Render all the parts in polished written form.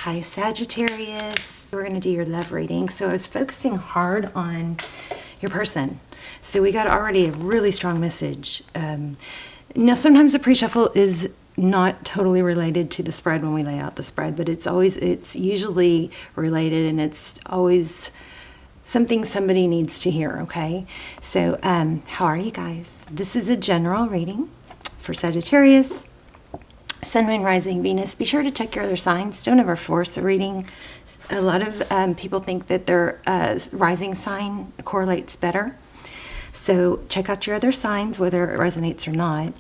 Hi Sagittarius. We're going to do your love reading. So I was focusing hard on your person. So we got already a really strong message. Now sometimes the pre-shuffle is not totally related to the spread when we lay out the spread, but it's usually related, and it's always something somebody needs to hear, okay? So how are you guys? This is a general reading for Sagittarius. Sun, Moon, Rising, Venus. Be sure to check your other signs. Don't ever force a reading. A lot of people think that their rising sign correlates better. So check out your other signs, whether it resonates or not.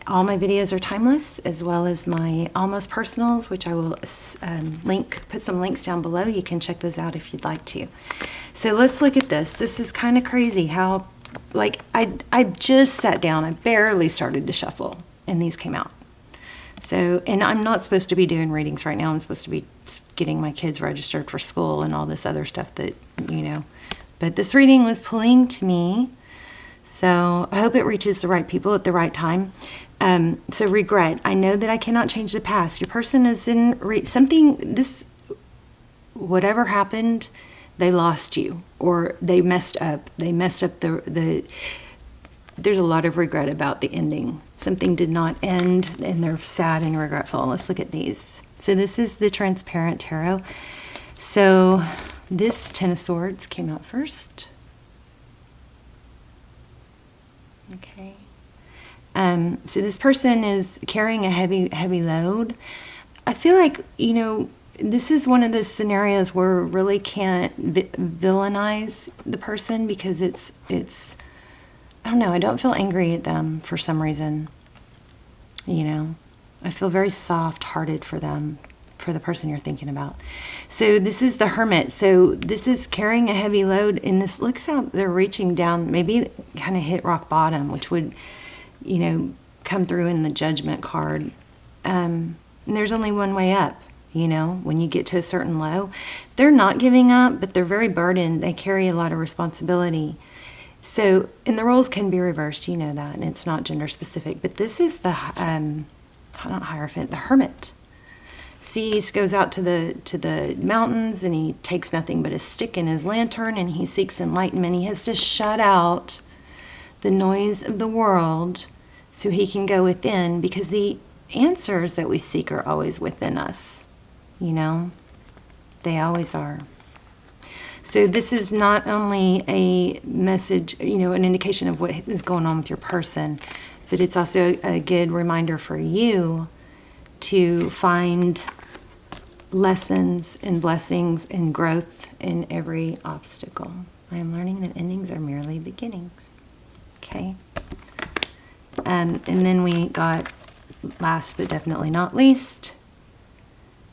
All my videos are timeless, as well as my almost personals, which I will put some links down below. You can check those out if you'd like to. So let's look at this. This is kind of crazy how, like, I just sat down. I barely started to shuffle, and these came out. So, and I'm not supposed to be doing readings right now. I'm supposed to be getting my kids registered for school and all this other stuff that, you know. But this reading was pulling to me. So I hope it reaches the right people at the right time. So regret. I know that I cannot change the past. Your person is in whatever happened, they lost you, or they messed up. They messed up there's a lot of regret about the ending. Something did not end, and they're sad and regretful. Let's look at these. So this is the transparent tarot. So this Ten of Swords came out first. Okay. So this person is carrying a heavy load. I feel like, you know, this is one of those scenarios where we really can't villainize the person, because it's I don't know, I don't feel angry at them for some reason. You know, I feel very soft-hearted for them, for the person you're thinking about. So this is the Hermit. So this is carrying a heavy load, and this looks out, they're reaching down, maybe kind of hit rock bottom, which would, you know, come through in the Judgment card. And there's only one way up, you know, when you get to a certain low. They're not giving up, but they're very burdened. They carry a lot of responsibility. So, and the roles can be reversed, you know that, and it's not gender specific. But this is the, not Hierophant, the Hermit. See, he goes out to the mountains, and he takes nothing but a stick and his lantern, and he seeks enlightenment. He has to shut out the noise of the world so he can go within, because the answers that we seek are always within us, you know? They always are. So this is not only a message, you know, an indication of what is going on with your person, but it's also a good reminder for you to find lessons and blessings and growth in every obstacle. I am learning that endings are merely beginnings. Okay. And then we got, last but definitely not least,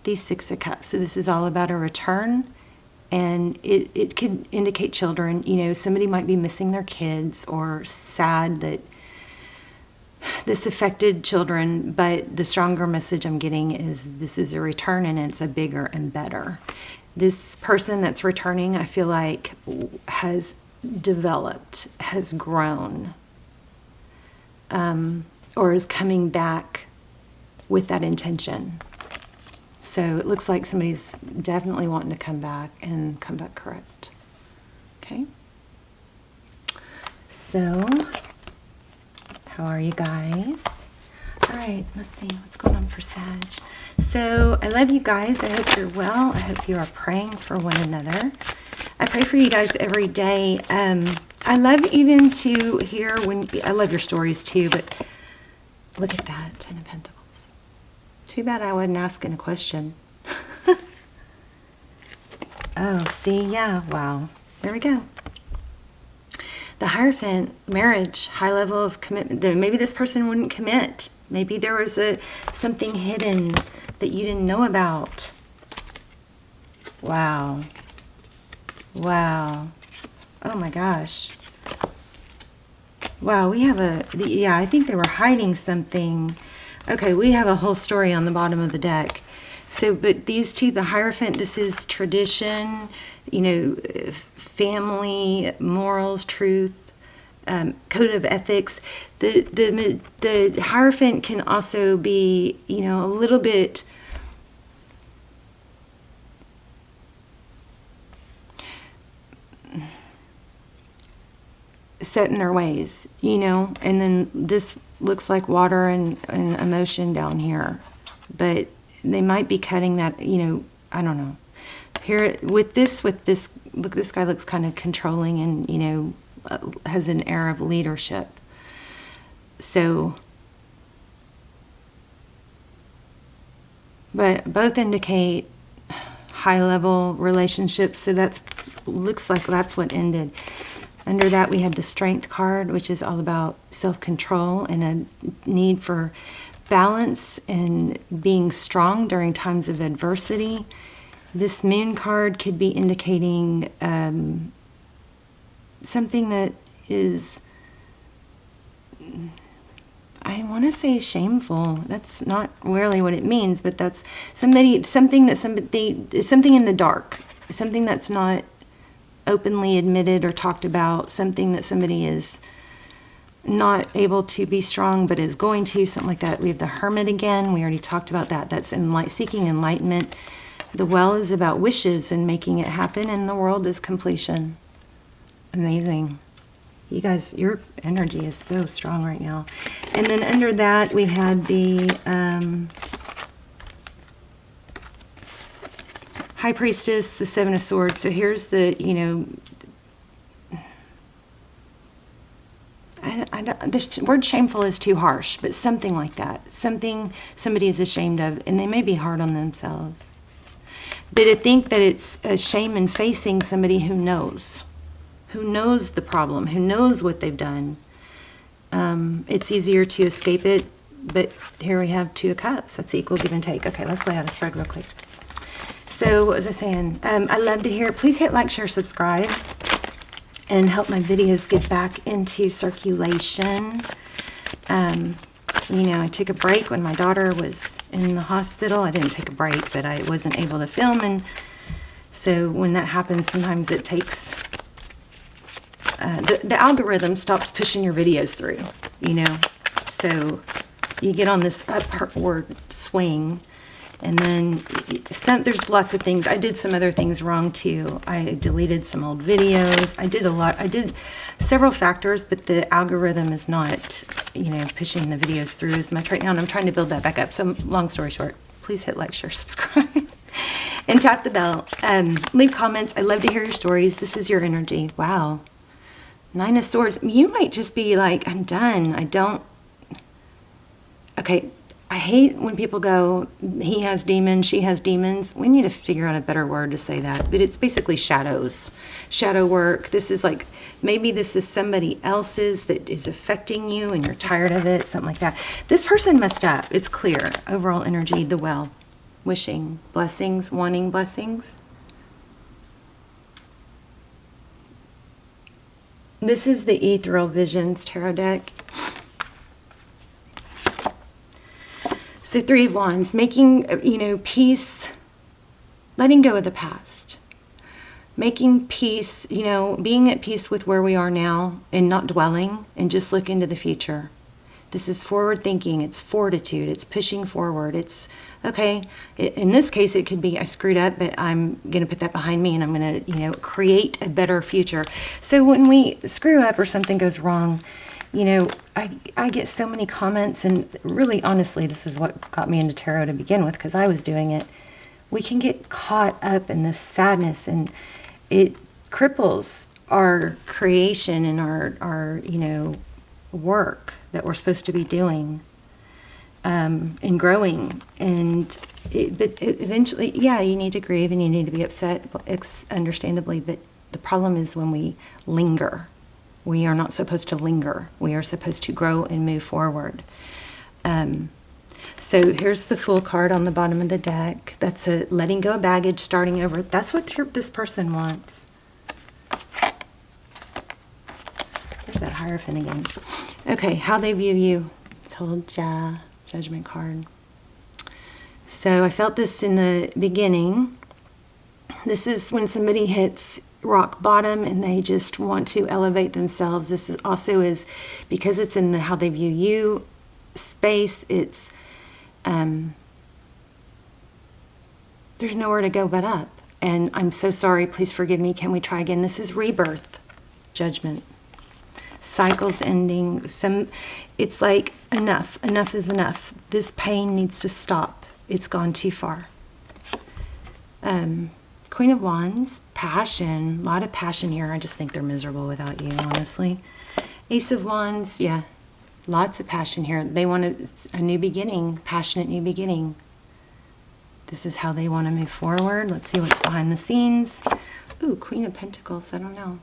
the Six of Cups. So this is all about a return. And it could indicate children, you know, somebody might be missing their kids or sad that this affected children, but the stronger message I'm getting is this is a return, and it's a bigger and better. This person that's returning, I feel like, has developed, has grown, or is coming back with that intention. So it looks like somebody's definitely wanting to come back, and come back correct. Okay. So, how are you guys? All right, let's see what's going on for Sag. So, I love you guys. I hope you're well. I hope you are praying for one another. I pray for you guys every day. I love even to hear I love your stories too, but look at that, Ten of Pentacles. Too bad I wasn't asking a question. Oh, see, yeah, wow. There we go. The Hierophant, marriage, high level of commitment. Maybe this person wouldn't commit. Maybe there was something hidden that you didn't know about. Wow. Wow. Oh my gosh. Wow, we have yeah, I think they were hiding something. Okay, we have a whole story on the bottom of the deck. So, but these two, the Hierophant, this is tradition, you know, family, morals, truth, code of ethics. The Hierophant can also be, you know, a little bit set in their ways, you know, and then this looks like water and emotion down here, but they might be cutting that, you know, I don't know. Here with this, look, this guy looks kind of controlling and, you know, has an air of leadership. So, but both indicate high-level relationships, so that's looks like that's what ended. Under that, we have the Strength card, which is all about self-control and a need for balance and being strong during times of adversity. This Moon card could be indicating something that is, I want to say shameful. That's not really what it means, but that's something in the dark, something that's not openly admitted or talked about, something that somebody is not able to be strong but is going to, something like that. We have the Hermit again. We already talked about that. That's seeking enlightenment. The Well is about wishes and making it happen, and the World is completion. Amazing. You guys, your energy is so strong right now. And then under that, we had the High Priestess, the Seven of Swords. So here's the, you know, the word shameful is too harsh, but something like that. Something somebody is ashamed of, and they may be hard on themselves. But I think that it's a shame in facing somebody who knows the problem, who knows what they've done. It's easier to escape it, but here we have Two of Cups. That's equal give and take. Okay, let's lay out a spread real quick. So what was I saying? I love to hear. Please hit like, share, subscribe, and help my videos get back into circulation. You know, I took a break when my daughter was in the hospital. I didn't take a break, but I wasn't able to film, and so when that happens, sometimes it takes the algorithm stops pushing your videos through, you know, so you get on this upward swing, and then there's lots of things. I did some other things wrong too. I deleted some old videos. I did several factors, but the algorithm is not, you know, pushing the videos through as much right now, and I'm trying to build that back up. So long story short, please hit like, share, subscribe, and tap the bell. Leave comments. I love to hear your stories. This is your energy. Wow. Nine of Swords. You might just be like, I'm done. Okay, I hate when people go, he has demons, she has demons. We need to figure out a better word to say that. But it's basically shadows, shadow work. This is like, maybe this is somebody else's that is affecting you and you're tired of it, something like that. This person messed up. It's clear. Overall energy, the Well. Wishing blessings, wanting blessings. This is the Ethereal Visions Tarot deck. So Three of Wands, making, you know, peace, letting go of the past. Making peace, you know, being at peace with where we are now and not dwelling and just look into the future. This is forward thinking, it's fortitude, it's pushing forward. It's, okay, in this case it could be I screwed up, but I'm going to put that behind me and I'm going to, you know, create a better future. So when we screw up or something goes wrong, you know, I get so many comments, and really honestly this is what got me into tarot to begin with, because I was doing it. We can get caught up in this sadness, and it cripples our creation and our you know, work that we're supposed to be doing, and growing. And but eventually, yeah, you need to grieve and you need to be upset, understandably, but the problem is when we linger. We are not supposed to linger. We are supposed to grow and move forward. So here's the Fool card on the bottom of the deck. That's a letting go of baggage, starting over. That's what this person wants. There's that Hierophant again. Okay, how they view you. Told ya. Judgment card. So I felt this in the beginning. This is when somebody hits rock bottom and they just want to elevate themselves. This is also is because it's in the how they view you space. It's there's nowhere to go but up. And I'm so sorry. Please forgive me. Can we try again? This is rebirth, Judgment. cycles ending. It's like enough is enough. This pain needs to stop. It's gone too far. Queen of Wands, passion, a lot of passion here. I just think they're miserable without you, honestly. Ace of Wands, yeah, lots of passion here. They want a new beginning, passionate new beginning. This is how they want to move forward. Let's see what's behind the scenes. Ooh, Queen of Pentacles, I don't know.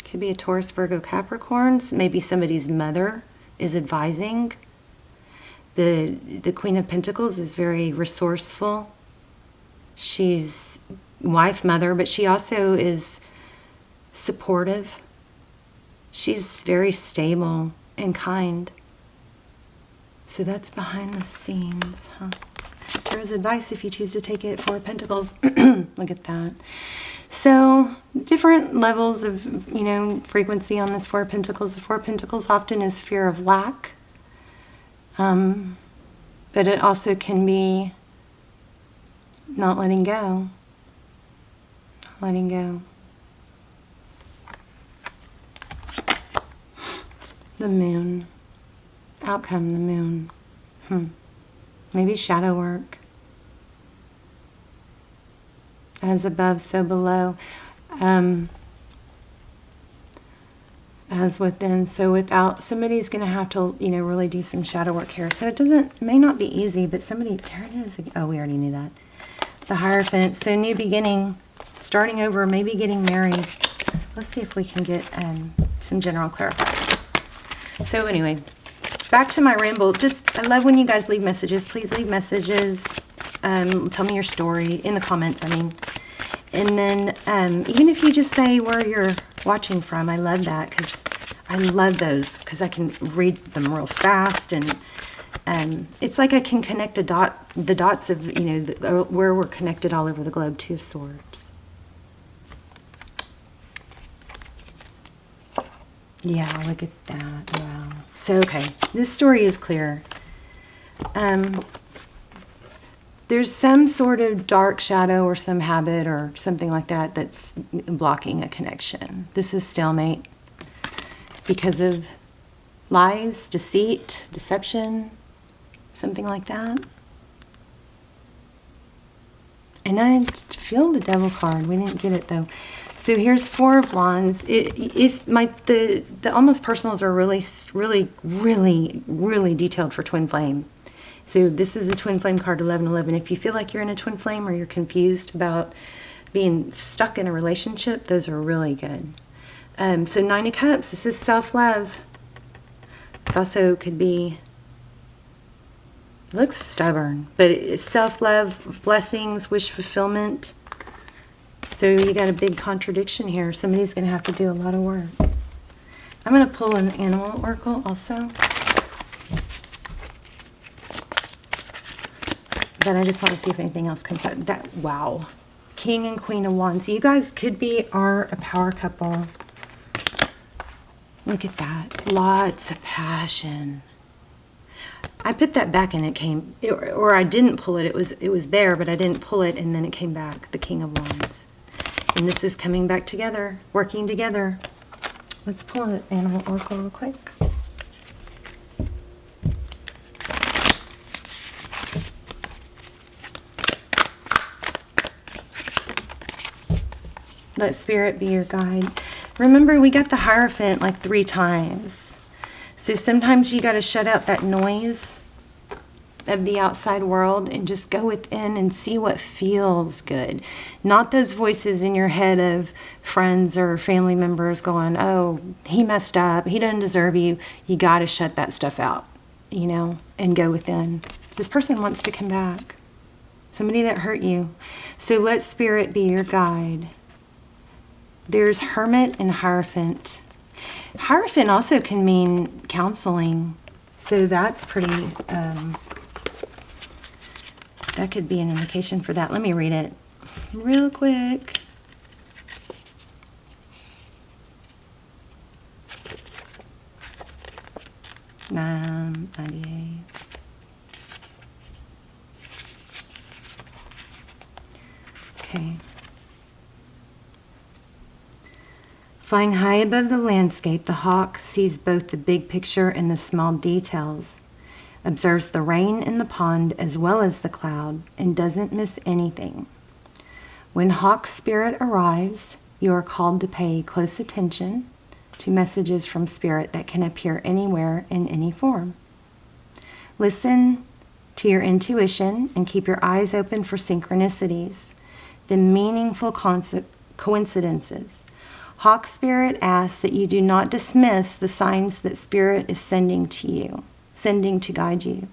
Could be a Taurus, Virgo, Capricorns. Maybe somebody's mother is advising. The Queen of Pentacles is very resourceful. She's wife, mother, but she also is supportive. She's very stable and kind. So that's behind the scenes, huh? Tarot's advice if you choose to take it. Four of Pentacles. Look at that. So different levels of, you know, frequency on this Four of Pentacles. The Four of Pentacles often is fear of lack. But it also can be not letting go. Not letting go. The Moon. Outcome, the Moon. Maybe shadow work. As above, so below. As within, so without. Somebody's going to have to, you know, really do some shadow work here. So it may not be easy, but somebody, there it is. Oh, we already knew that. The Hierophant. So new beginning, starting over, maybe getting married. Let's see if we can get some general clarifiers. So anyway, back to my ramble. Just, I love when you guys leave messages. Please leave messages. Tell me your story in the comments, I mean. And then even if you just say where you're watching from, I love that, because I love those, because I can read them real fast, and it's like I can connect the dots of, you know, where we're connected all over the globe. Two of Swords. Yeah, look at that. Wow. So, okay, this story is clear. There's some sort of dark shadow or some habit or something like that that's blocking a connection. This is stalemate because of lies, deceit, deception, something like that. And I feel the Devil card. We didn't get it though. So here's Four of Wands. The almost personals are really, really, really, really detailed for twin flame. So this is a twin flame card, 1111. If you feel like you're in a twin flame or you're confused about being stuck in a relationship, those are really good. So Nine of Cups, this is self-love. This also could be, looks stubborn, but it's self-love, blessings, wish fulfillment. So you got a big contradiction here. Somebody's going to have to do a lot of work. I'm going to pull an animal oracle also. But I just want to see if anything else comes out. That, wow. King and Queen of Wands. So you guys could be a power couple. Look at that. Lots of passion. I put that back and it came, or I didn't pull it. It was there, but I didn't pull it, and then it came back. The King of Wands. And this is coming back together, working together. Let's pull an animal oracle real quick. Let Spirit be your guide. Remember, we got the Hierophant like 3 times. So sometimes you got to shut out that noise of the outside world and just go within and see what feels good. Not those voices in your head of friends or family members going, oh, he messed up, he doesn't deserve you. You got to shut that stuff out, you know, and go within. This person wants to come back. Somebody that hurt you. So let Spirit be your guide. There's Hermit and Hierophant. Hierophant also can mean counseling. So that's pretty, that could be an indication for that. Let me read it real quick. $9.98. Okay. Flying high above the landscape, the hawk sees both the big picture and the small details, observes the rain in the pond as well as the cloud, and doesn't miss anything. When hawk spirit arrives, you are called to pay close attention to messages from spirit that can appear anywhere in any form. Listen to your intuition and keep your eyes open for synchronicities, the meaningful coincidences. Hawk Spirit asks that you do not dismiss the signs that Spirit is sending to guide you.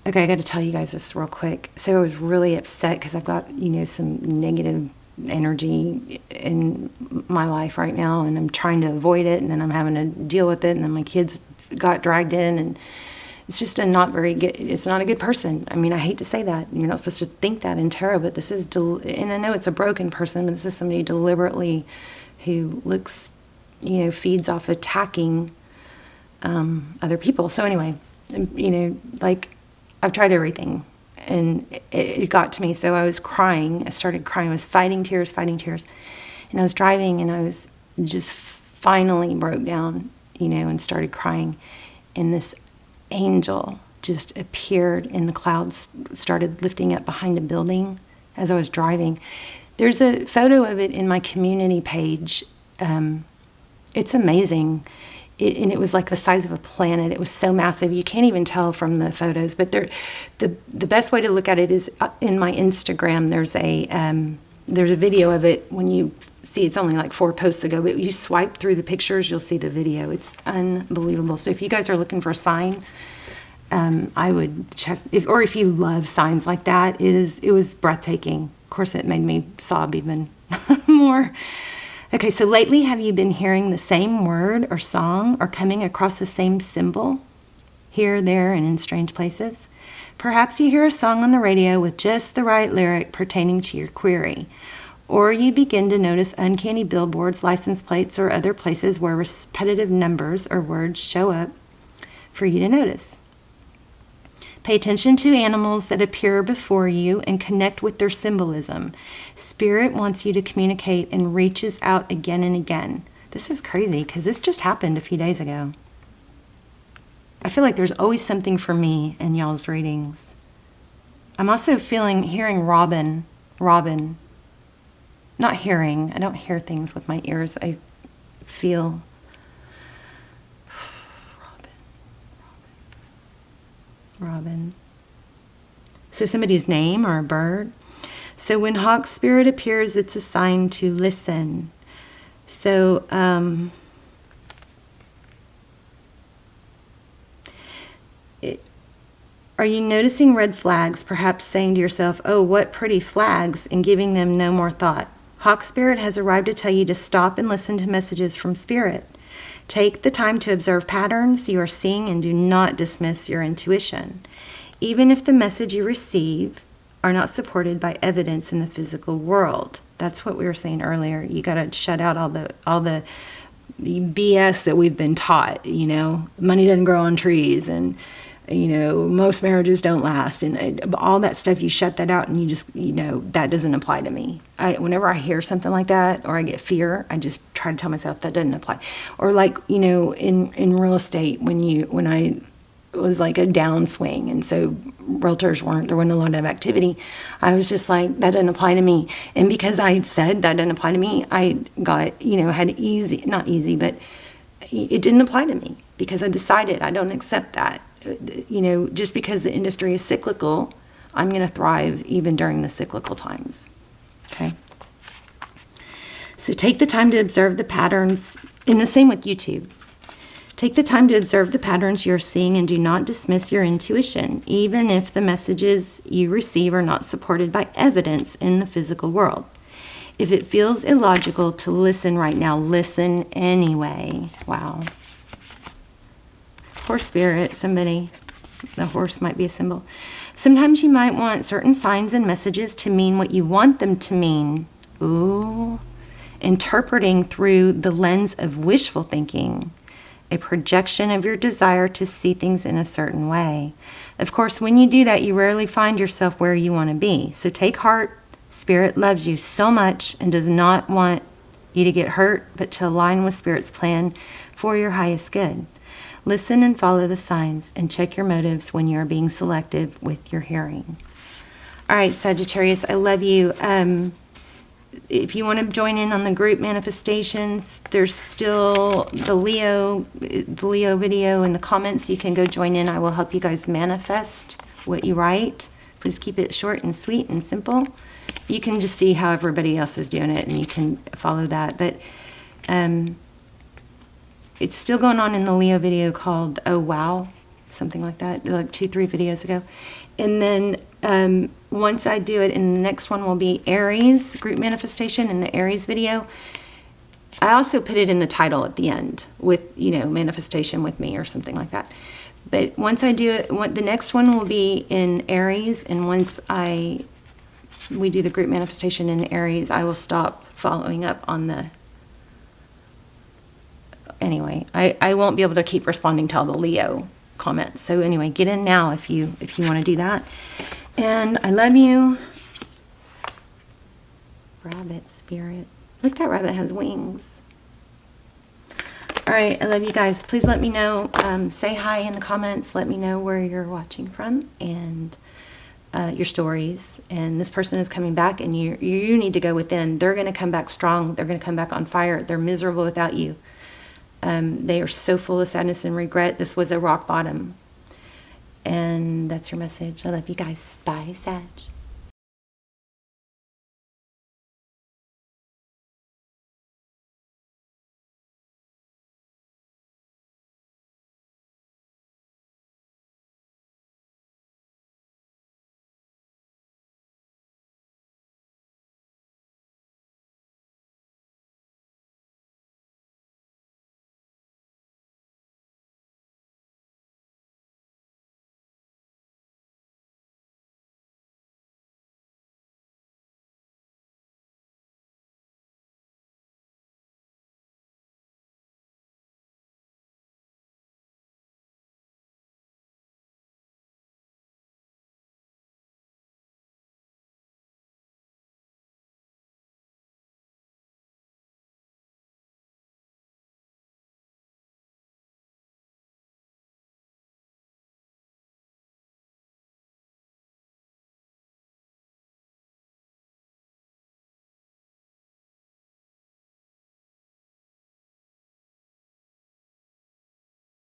Okay, I got to tell you guys this real quick. So I was really upset because I've got, some negative energy in my life right now, and I'm trying to avoid it, and then I'm having to deal with it, and then my kids got dragged in, and it's just it's not a good person. I mean, I hate to say that. You're not supposed to think that in tarot, but this is, and I know it's a broken person, but this is somebody deliberately who looks, feeds off attacking other people. So anyway, I've tried everything, and it got to me. So I was crying. I started crying. I was fighting tears. And I was driving, and I was just finally broke down, and started crying. And this angel just appeared in the clouds, started lifting up behind a building as I was driving. There's a photo of it in my community page. It's amazing. And it was like the size of a planet. It was so massive. You can't even tell from the photos. But the best way to look at it is in my Instagram. There's a video of it. When you see, it's only like 4 posts ago, but you swipe through the pictures, you'll see the video. It's unbelievable. So if you guys are looking for a sign, I would check. If you love signs like that, it was breathtaking. Of course, it made me sob even more. Okay, so lately, have you been hearing the same word or song or coming across the same symbol here, there, and in strange places? Perhaps you hear a song on the radio with just the right lyric pertaining to your query, or you begin to notice uncanny billboards, license plates, or other places where repetitive numbers or words show up for you to notice. Pay attention to animals that appear before you and connect with their symbolism. Spirit wants you to communicate and reaches out again and again. This is crazy because this just happened a few days ago. I feel like there's always something for me in y'all's readings. I'm also hearing robin. Not hearing. I don't hear things with my ears. I feel robin. So somebody's name or a bird. So when hawk spirit appears, it's a sign to listen. So are you noticing red flags, perhaps saying to yourself, oh, what pretty flags, and giving them no more thought? Hawk spirit has arrived to tell you to stop and listen to messages from spirit. Take the time to observe patterns you are seeing and do not dismiss your intuition. Even if the message you receive are not supported by evidence in the physical world. That's what we were saying earlier. You got to shut out all the BS that we've been taught, money doesn't grow on trees, and most marriages don't last, and all that stuff. You shut that out, and you just, that doesn't apply to me. Whenever I hear something like that, or I get fear, I just try to tell myself that doesn't apply. Or like, in real estate, when I was like a downswing, and so realtors there wasn't a lot of activity, I was just like, that doesn't apply to me. And because I said that doesn't apply to me, I got, had not easy, but it didn't apply to me because I decided I don't accept that. Just because the industry is cyclical, I'm going to thrive even during the cyclical times. Okay. So take the time to observe the patterns, and the same with YouTube. Take the time to observe the patterns you're seeing and do not dismiss your intuition, even if the messages you receive are not supported by evidence in the physical world. If it feels illogical to listen right now, listen anyway. Wow. Horse spirit, the horse might be a symbol. Sometimes you might want certain signs and messages to mean what you want them to mean. Ooh. Interpreting through the lens of wishful thinking, a projection of your desire to see things in a certain way. Of course, when you do that, you rarely find yourself where you want to be. So take heart. Spirit loves you so much and does not want you to get hurt, but to align with Spirit's plan for your highest good. Listen and follow the signs, and check your motives when you are being selective with your hearing. All right, Sagittarius, I love you. If you want to join in on the group manifestations, there's still the Leo video in the comments. You can go join in. I will help you guys manifest what you write. Please keep it short and sweet and simple. You can just see how everybody else is doing it, and you can follow that. But it's still going on in the Leo video called Oh Wow, something like that, like 2-3 videos ago. And then once I do it, and the next one will be Aries group manifestation in the Aries video. I also put it in the title at the end with, you know, manifestation with me or something like that. But once I do it, the next one will be in Aries, and once we do the group manifestation in Aries, I will stop following up on the... Anyway, I won't be able to keep responding to all the Leo comments. So anyway, get in now if you want to do that. And I love you. Rabbit spirit. Look, that rabbit has wings. All right, I love you guys. Please let me know. Say hi in the comments. Let me know where you're watching from and your stories. And this person is coming back, and you need to go within. They're going to come back strong. They're going to come back on fire. They're miserable without you. They are so full of sadness and regret. This was a rock bottom. And that's your message. I love you guys. Bye, Sag.